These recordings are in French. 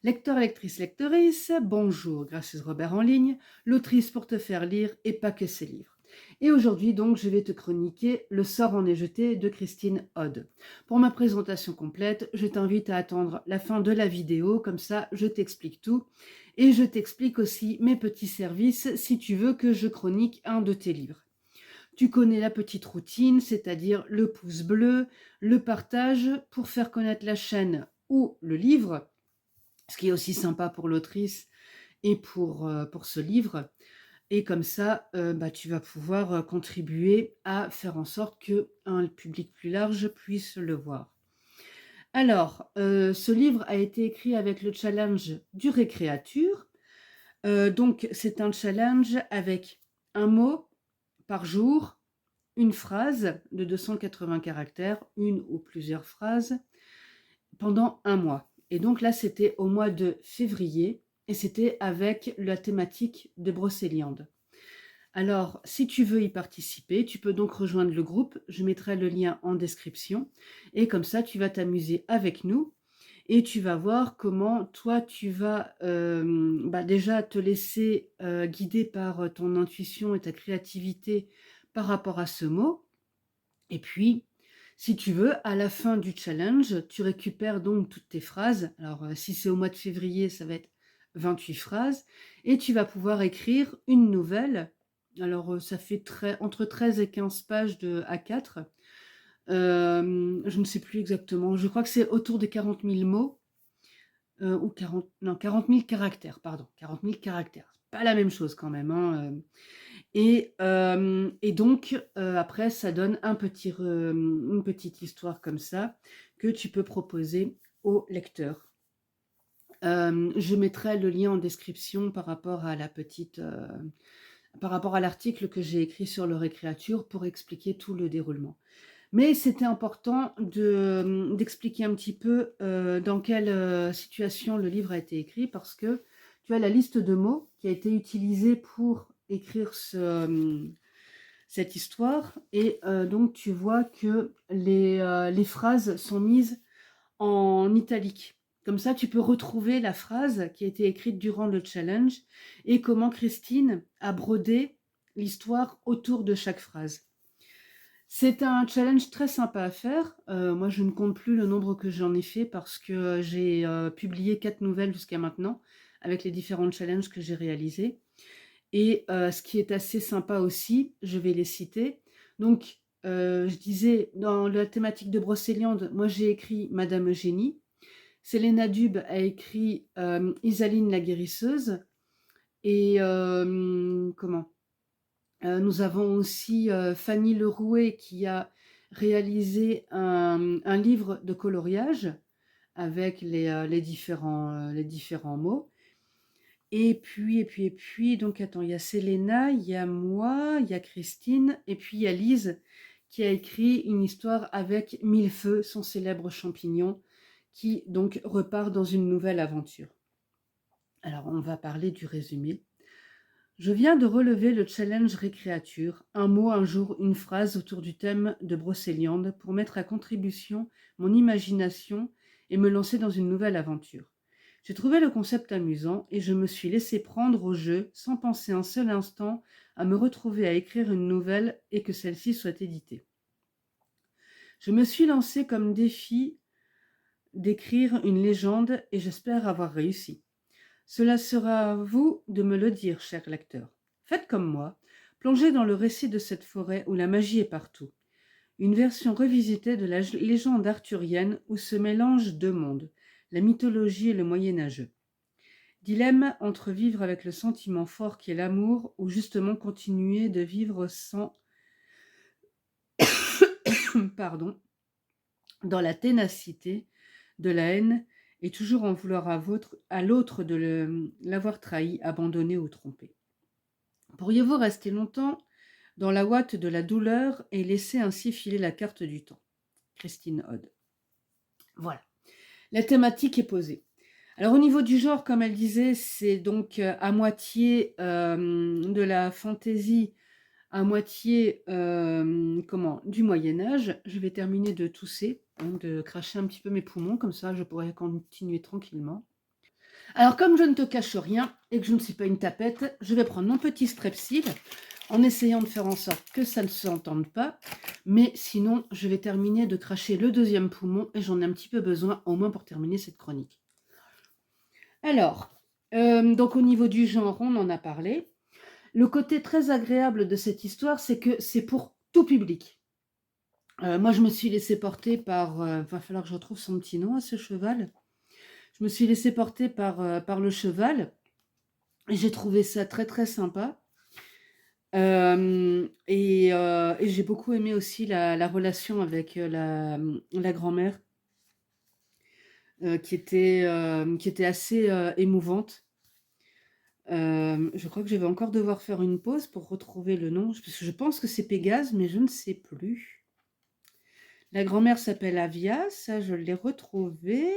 Lecteur, lectrice, lectrice, bonjour, gracieuse Robert en ligne, l'autrice pour te faire lire et pas que ses livres. Et aujourd'hui donc je vais te chroniquer Le sort en est jeté de Christine Odd. Pour ma présentation complète, je t'invite à attendre la fin de la vidéo, comme ça je t'explique tout. Et je t'explique aussi mes petits services si tu veux que je chronique un de tes livres. Tu connais la petite routine, c'est-à-dire le pouce bleu, le partage pour faire connaître la chaîne ou le livre, ce qui est aussi sympa pour l'autrice et pour ce livre. Et comme ça, tu vas pouvoir contribuer à faire en sorte qu'un public plus large puisse le voir. Alors, ce livre a été écrit avec le challenge du Récréature. Donc, c'est un challenge avec un mot par jour, une phrase de 280 caractères, une ou plusieurs phrases, pendant un mois. Et donc là, c'était au mois de février et c'était avec la thématique de Brocéliande. Alors, si tu veux y participer, tu peux donc rejoindre le groupe. Je mettrai le lien en description. Et comme ça, tu vas t'amuser avec nous et tu vas voir comment toi, tu vas déjà te laisser guider par ton intuition et ta créativité par rapport à ce mot. Et puis, si tu veux, à la fin du challenge, tu récupères donc toutes tes phrases. Alors, si c'est au mois de février, ça va être 28 phrases. Et tu vas pouvoir écrire une nouvelle. Alors, ça fait entre 13 et 15 pages de A4. Je ne sais plus exactement. Je crois que c'est autour des 40 000 mots. Ou 40, non, 40 000 caractères, pardon. 40 000 caractères. Pas la même chose quand même, hein. Et donc, après, ça donne une petite histoire comme ça que tu peux proposer au lecteur. Je mettrai le lien en description par rapport à par rapport à l'article que j'ai écrit sur le Récréature pour expliquer tout le déroulement. Mais c'était important d'expliquer un petit peu dans quelle situation le livre a été écrit parce que tu as la liste de mots qui a été utilisée pour écrire cette histoire et donc tu vois que les phrases sont mises en italique. Comme ça, tu peux retrouver la phrase qui a été écrite durant le challenge et comment Christine a brodé l'histoire autour de chaque phrase. C'est un challenge très sympa à faire. Moi, je ne compte plus le nombre que j'en ai fait parce que j'ai publié 4 nouvelles jusqu'à maintenant avec les différents challenges que j'ai réalisés. Et ce qui est assez sympa aussi, je vais les citer. Donc, je disais, dans la thématique de Brocéliande, moi j'ai écrit Madame Eugénie. Séléna Dube a écrit Isaline la guérisseuse. Et nous avons aussi Fanny Lerouet qui a réalisé un livre de coloriage avec les différents mots. Et puis, donc attends, il y a Séléna, il y a moi, il y a Christine, et puis il y a Lise qui a écrit une histoire avec Millefeu, son célèbre champignon, qui donc repart dans une nouvelle aventure. Alors, on va parler du résumé. Je viens de relever le challenge Récréature, un mot, un jour, une phrase autour du thème de Brocéliande pour mettre à contribution mon imagination et me lancer dans une nouvelle aventure. J'ai trouvé le concept amusant et je me suis laissé prendre au jeu sans penser un seul instant à me retrouver à écrire une nouvelle et que celle-ci soit éditée. Je me suis lancé comme défi d'écrire une légende et j'espère avoir réussi. Cela sera à vous de me le dire, cher lecteur. Faites comme moi, plongez dans le récit de cette forêt où la magie est partout. Une version revisitée de la légende arthurienne où se mélangent deux mondes, la mythologie et le moyenâgeux. Dilemme entre vivre avec le sentiment fort qui est l'amour ou justement continuer de vivre sans pardon, dans la ténacité de la haine et toujours en vouloir à l'autre de l'avoir trahi, abandonné ou trompé. Pourriez-vous rester longtemps dans la ouate de la douleur et laisser ainsi filer la carte du temps? Christine Odd. Voilà, la thématique est posée. Alors au niveau du genre, comme elle disait, c'est donc à moitié de la fantaisie, à moitié du Moyen-Âge. Je vais terminer de cracher un petit peu mes poumons, comme ça je pourrai continuer tranquillement. Alors, comme je ne te cache rien et que je ne suis pas une tapette, je vais prendre mon petit strepsil en essayant de faire en sorte que ça ne s'entende pas. Mais sinon, je vais terminer de cracher le deuxième poumon et j'en ai un petit peu besoin, au moins pour terminer cette chronique. Alors, donc au niveau du genre, on en a parlé. Le côté très agréable de cette histoire, c'est que c'est pour tout public. Moi, je me suis laissée porter par... va falloir que je retrouve son petit nom à ce cheval. Je me suis laissée porter par le cheval. Et j'ai trouvé ça très, très sympa. Et j'ai beaucoup aimé aussi la relation avec la grand-mère, qui était assez émouvante. Je crois que je vais encore devoir faire une pause pour retrouver le nom, parce que je pense que c'est Pégase, mais je ne sais plus. La grand-mère s'appelle Avia, ça je l'ai retrouvé.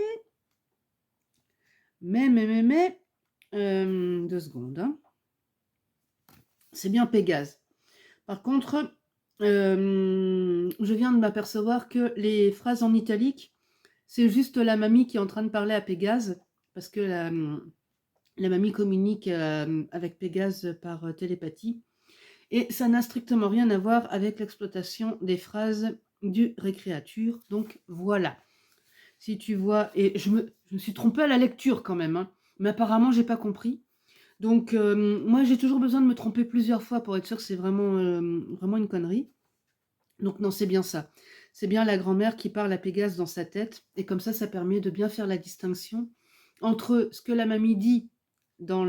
Mais, 2 secondes, hein. C'est bien Pégase. Par contre, je viens de m'apercevoir que les phrases en italique, c'est juste la mamie qui est en train de parler à Pégase, parce que la mamie communique avec Pégase par télépathie. Et ça n'a strictement rien à voir avec l'exploitation des phrases du récréature. Donc voilà. Si tu vois, et je me suis trompée à la lecture quand même, hein, mais apparemment j'ai pas compris. Donc moi j'ai toujours besoin de me tromper plusieurs fois pour être sûr que c'est vraiment une connerie. Donc non, c'est bien ça. C'est bien la grand-mère qui parle à Pégase dans sa tête, et comme ça permet de bien faire la distinction entre ce que la mamie dit dans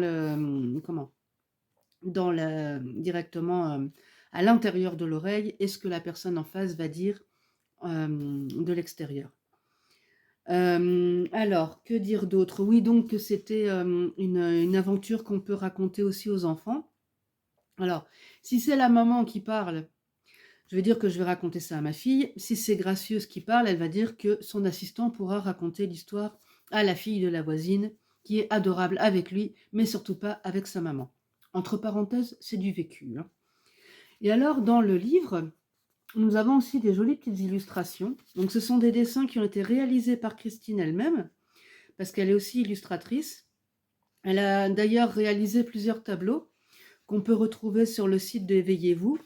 directement à l'intérieur de l'oreille et ce que la personne en face va dire de l'extérieur. Alors, que dire d'autre? Oui, donc que c'était une aventure qu'on peut raconter aussi aux enfants. Alors, si c'est la maman qui parle, je vais dire que je vais raconter ça à ma fille. Si c'est Gracieuse qui parle, elle va dire que son assistant pourra raconter l'histoire à la fille de la voisine, qui est adorable avec lui, mais surtout pas avec sa maman. Entre parenthèses, c'est du vécu, hein. Et alors, dans le livre, nous avons aussi des jolies petites illustrations. Donc, ce sont des dessins qui ont été réalisés par Christine elle-même, parce qu'elle est aussi illustratrice. Elle a d'ailleurs réalisé plusieurs tableaux qu'on peut retrouver sur le site de Éveillez-vous.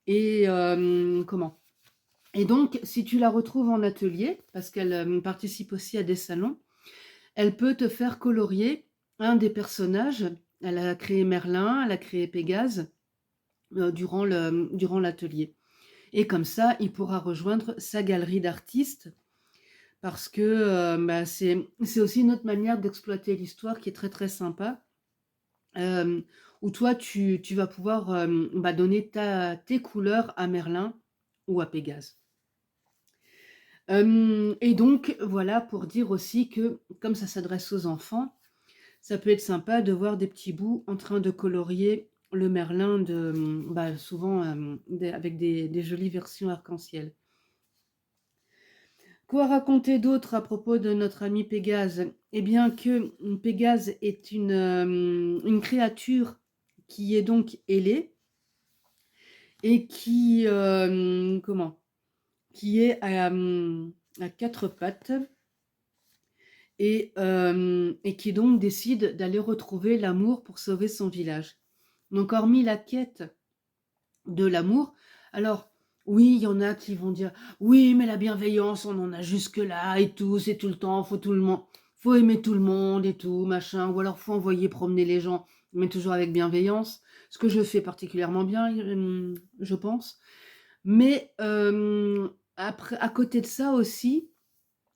Et Et donc, si tu la retrouves en atelier, parce qu'elle participe aussi à des salons, elle peut te faire colorier un des personnages. Elle a créé Merlin, elle a créé Pégase durant l'atelier. Et comme ça, il pourra rejoindre sa galerie d'artistes, parce que c'est aussi une autre manière d'exploiter l'histoire qui est très très sympa, où toi tu vas pouvoir donner tes couleurs à Merlin ou à Pégase. Et donc voilà, pour dire aussi que comme ça s'adresse aux enfants, ça peut être sympa de voir des petits bouts en train de colorier le Merlin, souvent avec des jolies versions arc-en-ciel. Quoi raconter d'autre à propos de notre ami Pégase? Eh bien que Pégase est une créature qui est donc ailée et qui est à 4 pattes et qui donc décide d'aller retrouver l'amour pour sauver son village. Donc hormis la quête de l'amour, alors oui, il y en a qui vont dire oui, mais la bienveillance, on en a jusque-là et tout, c'est tout le temps, faut aimer tout le monde et tout, machin, ou alors faut envoyer promener les gens, mais toujours avec bienveillance, ce que je fais particulièrement bien, je pense. Mais après, à côté de ça aussi,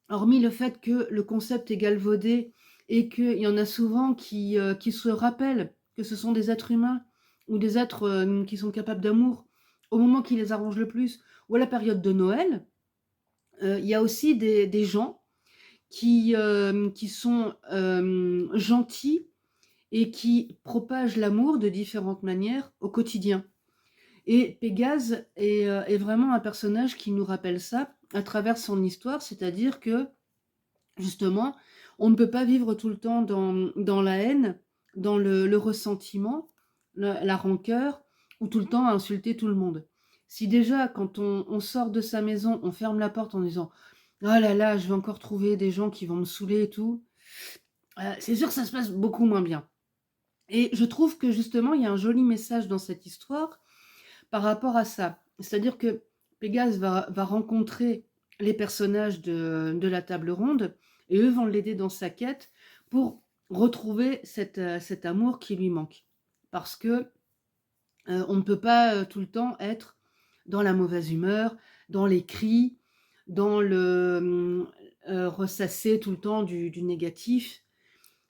hormis le fait que le concept est galvaudé et qu'il y en a souvent qui se rappellent que ce sont des êtres humains ou des êtres qui sont capables d'amour au moment qui les arrange le plus, ou à la période de Noël, il y a aussi des gens qui sont gentils et qui propagent l'amour de différentes manières au quotidien. Et Pégase est vraiment un personnage qui nous rappelle ça à travers son histoire, c'est-à-dire que justement, on ne peut pas vivre tout le temps dans la haine, dans le ressentiment, la rancœur, ou tout le temps à insulter tout le monde. Si déjà, quand on sort de sa maison, on ferme la porte en disant « Oh là là, je vais encore trouver des gens qui vont me saouler et tout », c'est sûr que ça se passe beaucoup moins bien. Et je trouve que justement, il y a un joli message dans cette histoire par rapport à ça. C'est-à-dire que Pégase va rencontrer les personnages de la table ronde et eux vont l'aider dans sa quête pour retrouver cet amour qui lui manque. Parce que on ne peut pas tout le temps être dans la mauvaise humeur, dans les cris, dans ressasser tout le temps du négatif.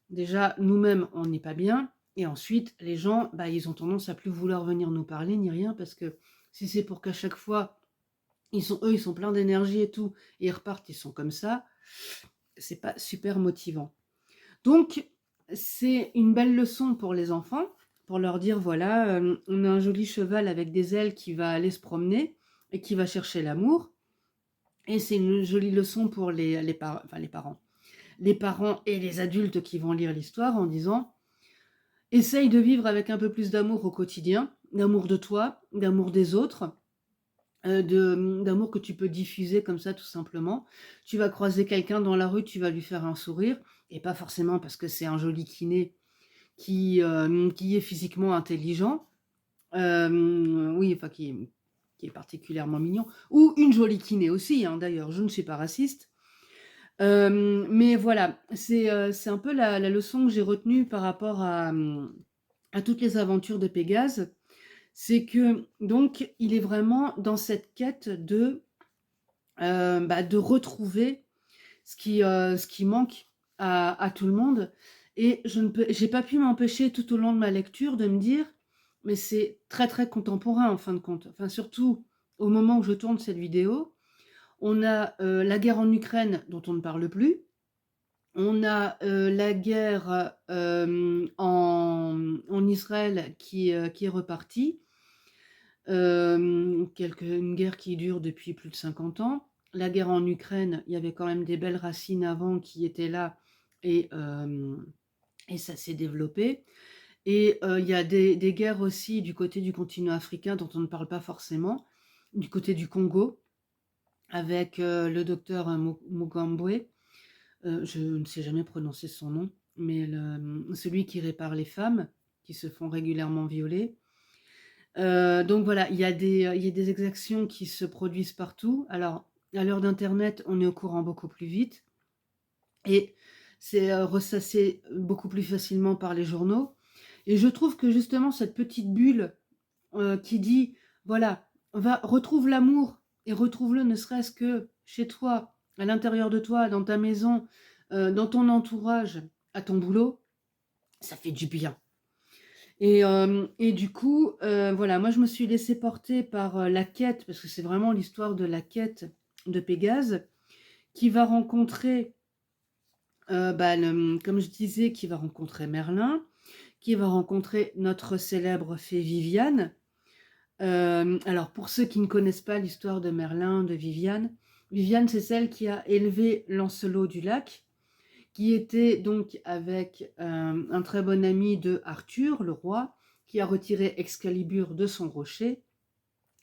Déjà, nous-mêmes, on n'est pas bien. Et ensuite, les gens, bah, ils ont tendance à plus vouloir venir nous parler ni rien parce que si c'est pour qu'à chaque fois, ils sont pleins d'énergie et tout, et ils repartent, ils sont comme ça, c'est pas super motivant. Donc, c'est une belle leçon pour les enfants, pour leur dire, voilà, on a un joli cheval avec des ailes qui va aller se promener et qui va chercher l'amour. Et c'est une jolie leçon pour les parents et les adultes qui vont lire l'histoire en disant, essaye de vivre avec un peu plus d'amour au quotidien, d'amour de toi, d'amour des autres, d'amour que tu peux diffuser comme ça tout simplement. Tu vas croiser quelqu'un dans la rue, tu vas lui faire un sourire, et pas forcément parce que c'est un joli kiné qui est physiquement intelligent, oui, enfin qui est particulièrement mignon, ou une jolie kiné aussi, hein, d'ailleurs, je ne suis pas raciste. Mais voilà, c'est un peu la leçon que j'ai retenue par rapport à toutes les aventures de Pégase, c'est que donc il est vraiment dans cette quête de retrouver ce qui manque à tout le monde. Et j'ai pas pu m'empêcher tout au long de ma lecture de me dire, mais c'est très très contemporain en fin de compte. Enfin surtout au moment où je tourne cette vidéo, on a la guerre en Ukraine dont on ne parle plus. On a la guerre en Israël qui est repartie. Une guerre qui dure depuis plus de 50 ans. La guerre en Ukraine, il y avait quand même des belles racines avant qui étaient là et, et ça s'est développé. Et il y a des guerres aussi du côté du continent africain dont on ne parle pas forcément, du côté du Congo, avec le docteur Mugambwe. Je ne sais jamais prononcer son nom, mais celui qui répare les femmes qui se font régulièrement violer. Donc voilà, il y a des exactions qui se produisent partout. Alors, à l'heure d'internet, on est au courant beaucoup plus vite et c'est, ressassé beaucoup plus facilement par les journaux et je trouve que justement cette petite bulle, qui dit: «Voilà, va retrouve l'amour et retrouve-le ne serait-ce que chez toi, à l'intérieur de toi, dans ta maison, dans ton entourage, à ton boulot», ça fait du bien. Et du coup, voilà, moi je me suis laissée porter par, la quête, parce que c'est vraiment l'histoire de la quête de Pégase, qui va rencontrer, comme je disais, qui va rencontrer Merlin, qui va rencontrer notre célèbre fée Viviane. Alors pour ceux qui ne connaissent pas l'histoire de Merlin, de Viviane, Viviane c'est celle qui a élevé Lancelot du lac, qui était donc avec un très bon ami de Arthur, le roi, qui a retiré Excalibur de son rocher.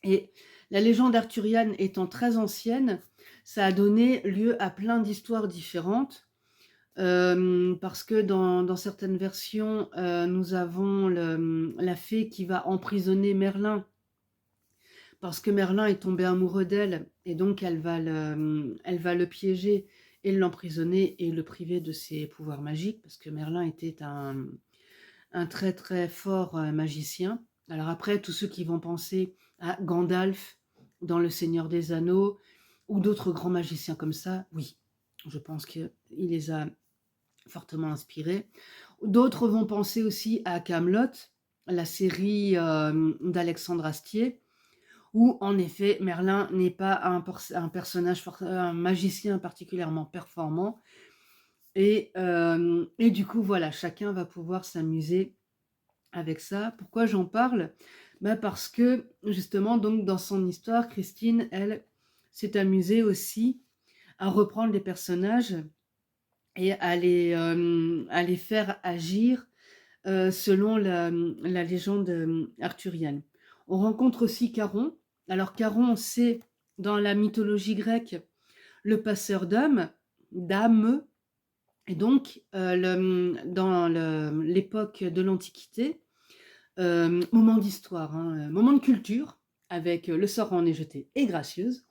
Et la légende arthurienne étant très ancienne, ça a donné lieu à plein d'histoires différentes, parce que dans certaines versions, nous avons la fée qui va emprisonner Merlin, parce que Merlin est tombé amoureux d'elle, et donc elle va le piéger et l'emprisonner et le priver de ses pouvoirs magiques, parce que Merlin était un très très fort magicien. Alors après, tous ceux qui vont penser à Gandalf dans Le Seigneur des Anneaux, ou d'autres grands magiciens comme ça, oui, je pense qu'il les a fortement inspirés. D'autres vont penser aussi à Camelot, la série d'Alexandre Astier, où en effet Merlin n'est pas un personnage, un magicien particulièrement performant. Et du coup, voilà, chacun va pouvoir s'amuser avec ça. Pourquoi j'en parle? Parce que justement, donc, dans son histoire, Christine, elle, s'est amusée aussi à reprendre les personnages et à les faire agir selon la légende arthurienne. On rencontre aussi Charon. Alors Charon, c'est dans la mythologie grecque le passeur d'âmes, Et donc, dans l'époque de l'Antiquité, moment d'histoire, hein, moment de culture, avec le sort en est jeté et gracieuse.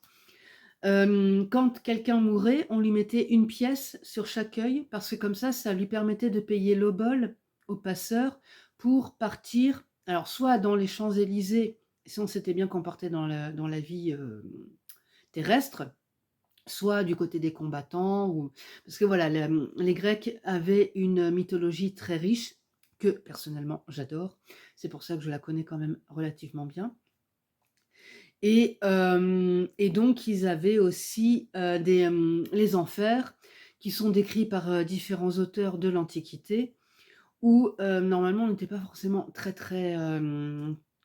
Quand quelqu'un mourait, on lui mettait une pièce sur chaque œil, parce que comme ça lui permettait de payer l'obole au passeur pour partir, alors soit dans les Champs-Élysées, si on s'était bien comporté dans la vie terrestre, soit du côté des combattants, parce que voilà, les Grecs avaient une mythologie très riche, que personnellement j'adore, c'est pour ça que je la connais quand même relativement bien. Et donc ils avaient aussi les enfers, qui sont décrits par différents auteurs de l'Antiquité, où normalement on n'était pas forcément très très,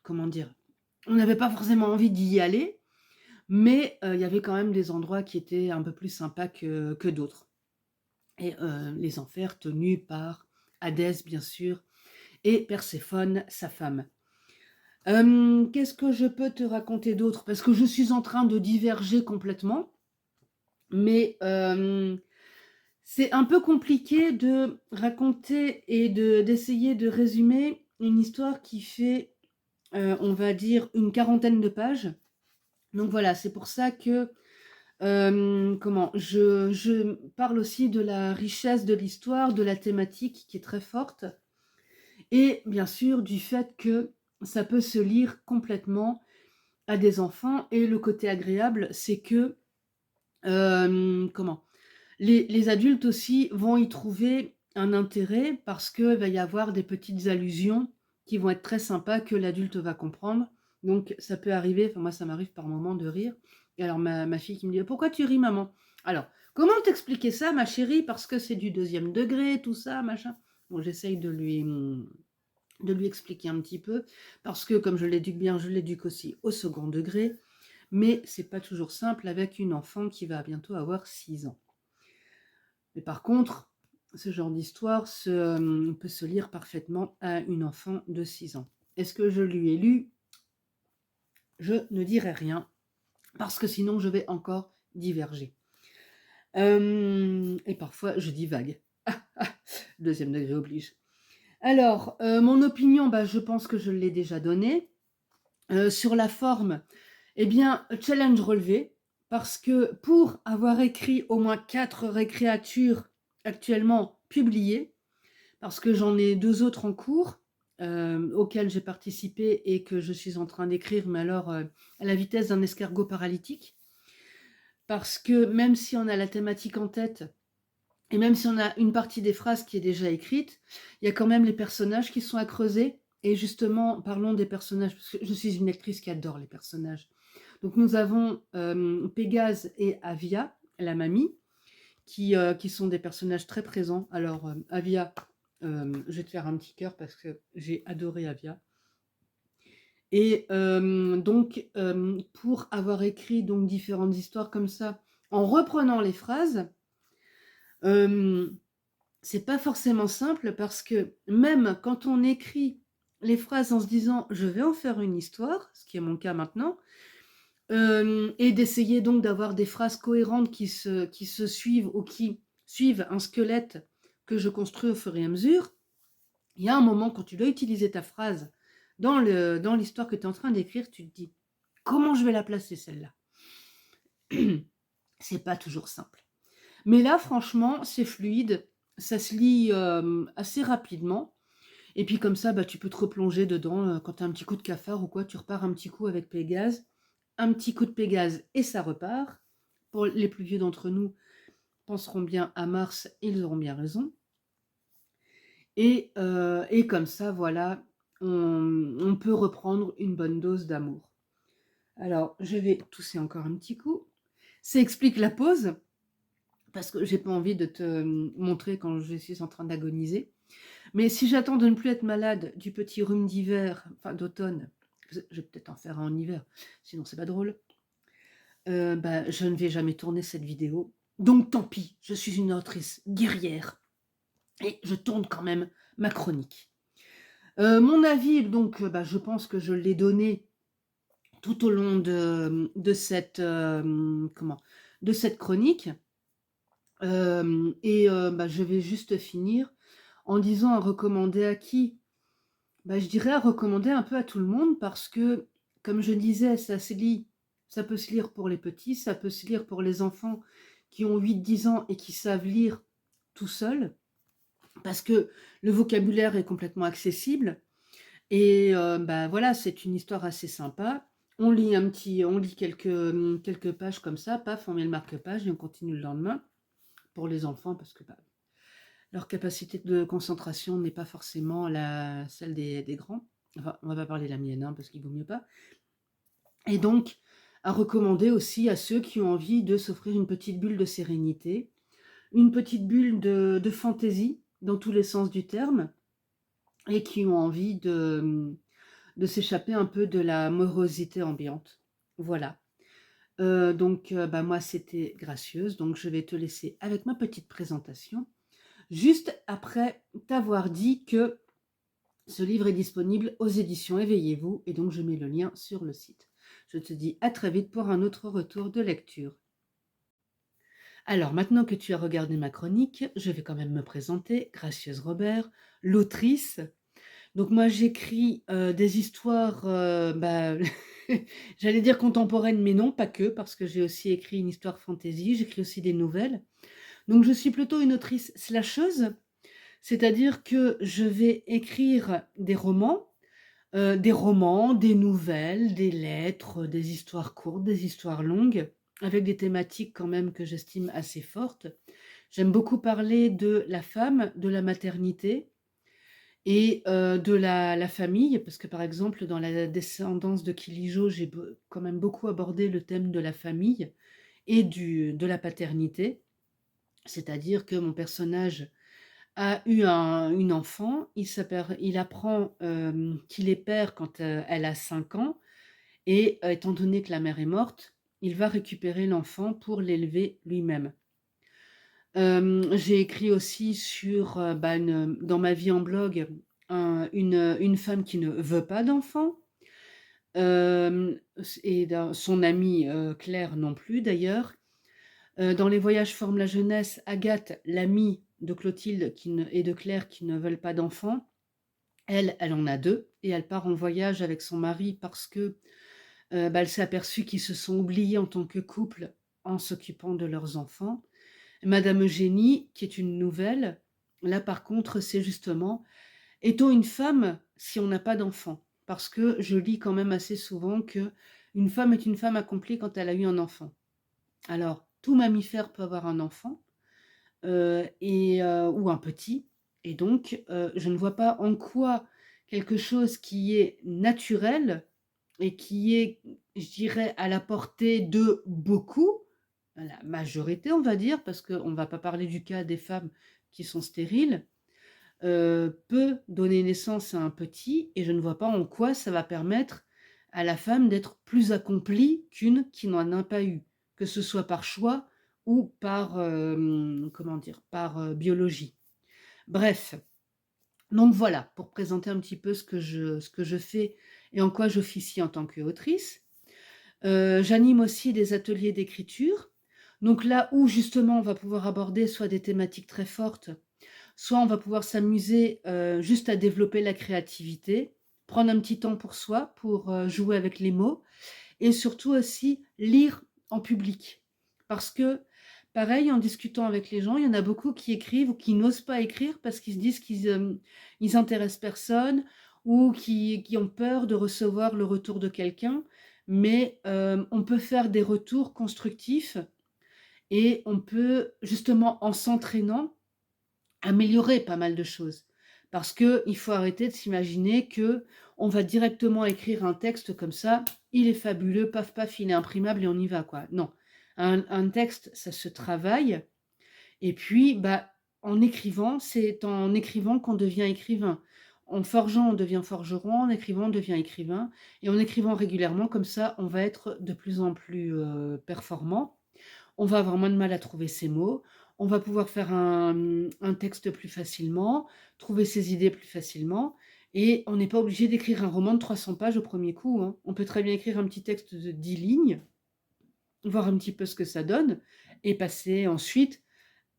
comment dire, on n'avait pas forcément envie d'y aller, mais il y avait quand même des endroits qui étaient un peu plus sympas que d'autres. Et les enfers tenus par Hadès, bien sûr, et Perséphone, sa femme. Qu'est-ce que je peux te raconter d'autre? Parce que je suis en train de diverger complètement, mais c'est un peu compliqué de raconter et d'essayer de résumer une histoire qui fait, on va dire, une quarantaine de pages. Donc voilà, c'est pour ça que comment? Je parle aussi de la richesse de l'histoire, de la thématique qui est très forte et bien sûr du fait que ça peut se lire complètement à des enfants. Et le côté agréable, c'est que, comment? Les adultes aussi vont y trouver un intérêt parce qu'il va y avoir des petites allusions qui vont être très sympas que l'adulte va comprendre. Donc ça peut arriver, enfin moi ça m'arrive par moments de rire. Et alors ma fille qui me dit: «Pourquoi tu ris maman?» Alors, comment t'expliquer ça ma chérie? Parce que c'est du deuxième degré, tout ça, machin. Bon, j'essaye de lui expliquer un petit peu, parce que comme je l'éduque bien, je l'éduque aussi au second degré, mais c'est pas toujours simple avec une enfant qui va bientôt avoir 6 ans. Mais par contre, ce genre d'histoire peut se lire parfaitement à une enfant de 6 ans. Est-ce que je lui ai lu? Je ne dirai rien, parce que sinon je vais encore diverger. Et parfois je divague. Deuxième degré oblige. Alors, mon opinion, bah, je pense que je l'ai déjà donnée. Sur la forme, eh bien, challenge relevé, parce que pour avoir écrit au moins 4 récréatures actuellement publiées, parce que j'en ai 2 autres en cours, auxquelles j'ai participé et que je suis en train d'écrire, mais alors, à la vitesse d'un escargot paralytique. Parce que même si on a la thématique en tête et même si on a une partie des phrases qui est déjà écrite, il y a quand même les personnages qui sont à creuser. Et justement, parlons des personnages, parce que je suis une lectrice qui adore les personnages. Donc nous avons Pégase et Avia, la mamie, qui sont des personnages très présents. Alors Avia, je vais te faire un petit cœur parce que j'ai adoré Avia. Et donc pour avoir écrit donc différentes histoires comme ça, en reprenant les phrases, c'est pas forcément simple, parce que même quand on écrit les phrases en se disant je vais en faire une histoire, ce qui est mon cas maintenant, et d'essayer donc d'avoir des phrases cohérentes qui se suivent, ou qui suivent un squelette que je construis au fur et à mesure, il y a un moment quand tu dois utiliser ta phrase dans l'histoire que tu es en train d'écrire, tu te dis comment je vais la placer celle-là. C'est pas toujours simple. Mais là, franchement, c'est fluide, ça se lit assez rapidement. Et puis comme ça, bah, tu peux te replonger dedans quand tu as un petit coup de cafard ou quoi, tu repars un petit coup avec Pégase. Un petit coup de Pégase et ça repart. Pour les plus vieux d'entre nous, penseront bien à Mars, ils auront bien raison. Et comme ça, voilà, on peut reprendre une bonne dose d'amour. Alors, je vais tousser encore un petit coup. Ça explique la pause, parce que j'ai pas envie de te montrer quand je suis en train d'agoniser. Mais si j'attends de ne plus être malade du petit rhume d'hiver, enfin d'automne, je vais peut-être en faire un en hiver, sinon c'est pas drôle, bah, je ne vais jamais tourner cette vidéo. Donc tant pis, je suis une autrice guerrière et je tourne quand même ma chronique. Mon avis, donc, bah, je pense que je l'ai donné tout au long de cette chronique. Je vais juste finir en disant à recommander à qui? Bah, je dirais à recommander un peu à tout le monde parce que, comme je disais, ça peut se lire pour les petits, ça peut se lire pour les enfants qui ont 8 10 ans et qui savent lire tout seuls, parce que le vocabulaire est complètement accessible et voilà, c'est une histoire assez sympa. On lit quelques pages comme ça, paf, on met le marque-page et on continue le lendemain pour les enfants parce que, leur capacité de concentration n'est pas forcément celle des grands. Enfin, on va pas parler de la mienne, hein, parce qu'il vaut mieux pas. Et donc, à recommander aussi à ceux qui ont envie de s'offrir une petite bulle de sérénité, une petite bulle de fantaisie, dans tous les sens du terme, et qui ont envie de s'échapper un peu de la morosité ambiante. Voilà. Moi, c'était Gracieuse, donc je vais te laisser avec ma petite présentation, juste après t'avoir dit que ce livre est disponible aux éditions Éveillez-vous et donc je mets le lien sur le site. Je te dis à très vite pour un autre retour de lecture. Alors maintenant que tu as regardé ma chronique, je vais quand même me présenter, Gracieuse Robert, l'autrice. Donc moi j'écris des histoires, j'allais dire contemporaines, mais non, pas que, parce que j'ai aussi écrit une histoire fantasy, j'écris aussi des nouvelles. Donc je suis plutôt une autrice slasheuse, c'est-à-dire que je vais écrire des romans, des nouvelles, des lettres, des histoires courtes, des histoires longues, avec des thématiques quand même que j'estime assez fortes. J'aime beaucoup parler de la femme, de la maternité et de la famille, parce que par exemple dans La descendance de Kilijo, j'ai quand même beaucoup abordé le thème de la famille et de la paternité. C'est-à-dire que mon personnage a eu une enfant, il apprend qu'il est père quand elle a 5 ans, et étant donné que la mère est morte, il va récupérer l'enfant pour l'élever lui-même. J'ai écrit aussi sur, dans ma vie en blog, une femme qui ne veut pas d'enfant, son amie Claire non plus d'ailleurs. Dans Les voyages forment la jeunesse, Agathe, l'amie de Clotilde et de Claire qui ne veulent pas d'enfants, elle en a 2 et elle part en voyage avec son mari parce que elle s'est aperçue qu'ils se sont oubliés en tant que couple en s'occupant de leurs enfants. Madame Eugénie, qui est une nouvelle, là par contre, c'est justement: est-on une femme si on n'a pas d'enfant? Parce que je lis quand même assez souvent que une femme est une femme accomplie quand elle a eu un enfant. Alors, tout mammifère peut avoir un enfant, ou un petit, et donc je ne vois pas en quoi quelque chose qui est naturel et qui est, je dirais, à la portée de beaucoup, la majorité, on va dire, parce qu'on ne va pas parler du cas des femmes qui sont stériles, peut donner naissance à un petit, et je ne vois pas en quoi ça va permettre à la femme d'être plus accomplie qu'une qui n'en a pas eu, que ce soit par choix ou par, comment dire? Par, biologie. Bref, donc voilà, pour présenter un petit peu ce que je fais et en quoi j'officie en tant qu'autrice. J'anime aussi des ateliers d'écriture, donc là où justement on va pouvoir aborder soit des thématiques très fortes, soit on va pouvoir s'amuser, juste à développer la créativité, prendre un petit temps pour soi, pour, jouer avec les mots et surtout aussi lire en public. Parce que, pareil, en discutant avec les gens, il y en a beaucoup qui écrivent ou qui n'osent pas écrire parce qu'ils se disent ils intéressent personne ou qui ont peur de recevoir le retour de quelqu'un. Mais, on peut faire des retours constructifs et on peut justement, en s'entraînant, améliorer pas mal de choses. Parce qu'il faut arrêter de s'imaginer que on va directement écrire un texte comme ça, il est fabuleux, paf paf, il est imprimable et on y va quoi. Non, un texte, ça se travaille et puis, en écrivant, c'est en écrivant qu'on devient écrivain. En forgeant, on devient forgeron, en écrivant, on devient écrivain et en écrivant régulièrement comme ça, on va être de plus en plus, performant. On va avoir moins de mal à trouver ses mots, on va pouvoir faire un texte plus facilement, trouver ses idées plus facilement et on n'est pas obligé d'écrire un roman de 300 pages au premier coup, hein. On peut très bien écrire un petit texte de 10 lignes, voir un petit peu ce que ça donne et passer ensuite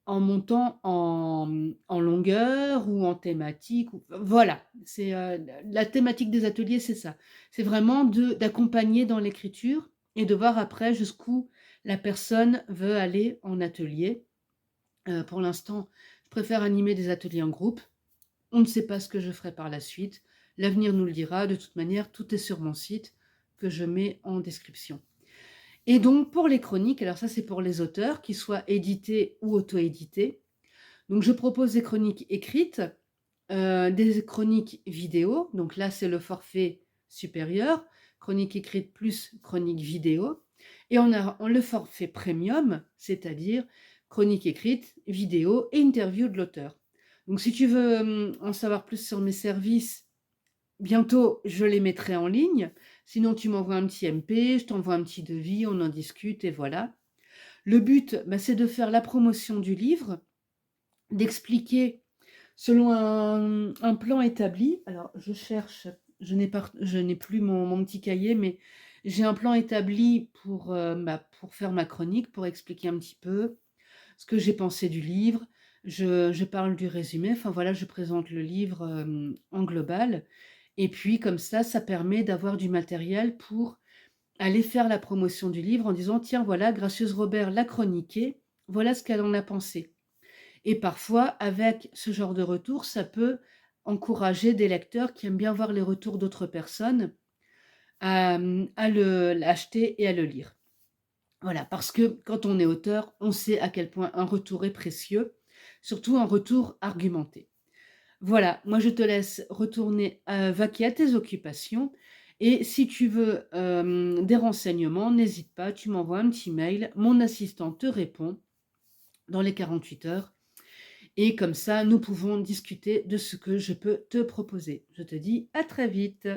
en montant en longueur ou en thématique ou voilà, c'est, la thématique des ateliers, c'est ça. C'est vraiment d'accompagner dans l'écriture et de voir après jusqu'où la personne veut aller en atelier. Pour l'instant, je préfère animer des ateliers en groupe. On ne sait pas ce que je ferai par la suite. L'avenir nous le dira. De toute manière, tout est sur mon site que je mets en description. Et donc pour les chroniques, alors ça c'est pour les auteurs, qu'ils soient édités ou auto-édités. Donc je propose des chroniques écrites, des chroniques vidéo. Donc là c'est le forfait supérieur, chronique écrite plus chronique vidéo. Et on a le forfait premium, c'est-à-dire chronique écrite, vidéo et interview de l'auteur. Donc si tu veux en savoir plus sur mes services, bientôt, je les mettrai en ligne. Sinon, tu m'envoies un petit MP, je t'envoie un petit devis, on en discute et voilà. Le but, bah, c'est de faire la promotion du livre, d'expliquer selon un plan établi. Alors, je cherche, je n'ai plus mon petit cahier, mais j'ai un plan établi pour faire ma chronique, pour expliquer un petit peu ce que j'ai pensé du livre. Je parle du résumé, enfin voilà, je présente le livre en global. Et puis comme ça permet d'avoir du matériel pour aller faire la promotion du livre en disant: «Tiens, voilà, Gracieuse Robert l'a chroniqué, voilà ce qu'elle en a pensé». Et parfois, avec ce genre de retour, ça peut encourager des lecteurs qui aiment bien voir les retours d'autres personnes à l'acheter et à le lire. Voilà, parce que quand on est auteur, on sait à quel point un retour est précieux, surtout un retour argumenté. Voilà, moi je te laisse retourner, vaquer à tes occupations et si tu veux, des renseignements, n'hésite pas, tu m'envoies un petit mail, mon assistant te répond dans les 48 heures et comme ça, nous pouvons discuter de ce que je peux te proposer. Je te dis à très vite.